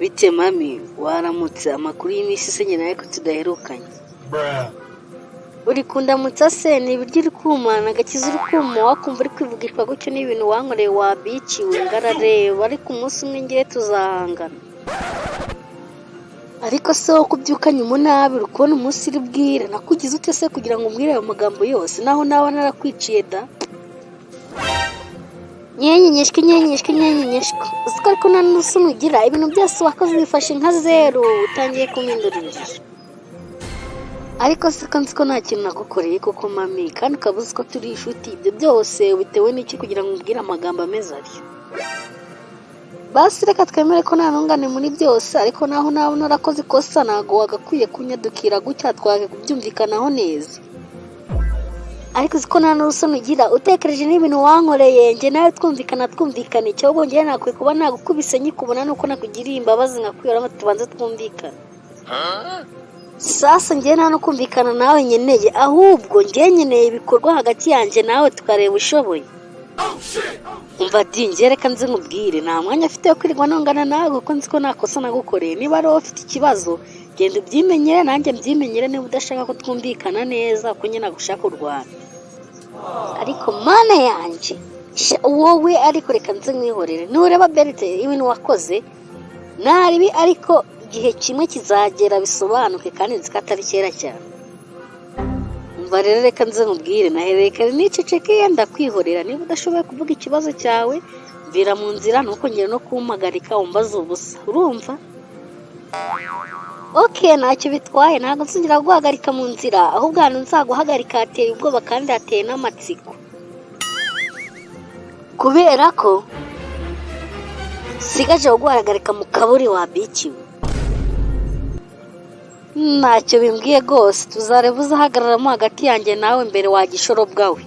Bite mami, waramutse amakuru y'iminsi se nyina ariko tudaherukanye. Uri kundamutsa se ni ibiryo uri kumana agakiza uri kuma wakumva uri kwivugishwa gutyo n'ibintu wankoreye wabiciwe ngarareba ariko umunsi umwe ngiye tuzahangana. Ariko se wo kubyukanye umunabi uri kubona umunsi iri bwire nakugize ute se kugira ngo umbwire ayo magambo yose naho naba narakwiciye da? Nyenyenyeshwe uziko ariko nta n'umusuni ugira ibintu byose wakoze bifashe nka zero utangiye kumpindurira. Ariko se ko nzi ko nta kintu nagukoreye koko mami kandi ukabuze ko turi inshuti ibyo byose bitewe n'iki kugira ngo umbwire amagambo ameze atyo? Basi reka twemere ko nta ntungane muri byose ariko naho nawe narakoze ikosa ntago wagakwiye kunyadukira gutya twage kubyumvikanaho neza. Ariko ziko nta n'urusoni ugira utekereje n'ibintu wankoreye nge nawe twumvikana icyo ubwo ngiye nakwiye kuba nagukubise nyikubona nuko nakugiriye imbabazi nkakwiyora ngo tubanze twumvikana. Sasa ngiye nta no kumvikana nawe nyeneye ahubwo ngiye nyeneye ibikorwa hagati yanjye nawe tukareba ushoboye. Umva dinge reka nze nkubwire nta mwanya afite yo kwirirwa nongana nawe kuko nzi ko nta kosa nagukoreye. Niba ari wowe ufite ikibazo genda ubyimenyere nanjye mbyimenyere niba udashaka ko twumvikana neza kuko nyine nagushaka urwana. Ariko mana yanjye wowe ariko reka nze mwihorere nureba Berite ibintu wakoze naribi ariko igihe kimwe kizagera bisobanuke kandi nzi ko atari kera cyane. Umva rero reka nze nkubwire nahereka nicecekeye ndakwihorera niba udashoboye kuvuga ikibazo cyawe mvira mu nzira nuko ngera no kumpagarika umbaza ubusa urumva? Okay ntacyo bitwaye ntabwo nsingira guhagarika mu nzira ahubwo hano nzaguhagarika hateye ubwoba kandi hateye n'amatsiko kubera ko sigaje guhagarika mu kaburi wabiciwe. Ntacyo bimbwiye rwose tuzareba uzahagararamo hagati yanjye nawe mbere wagishoro bwawe.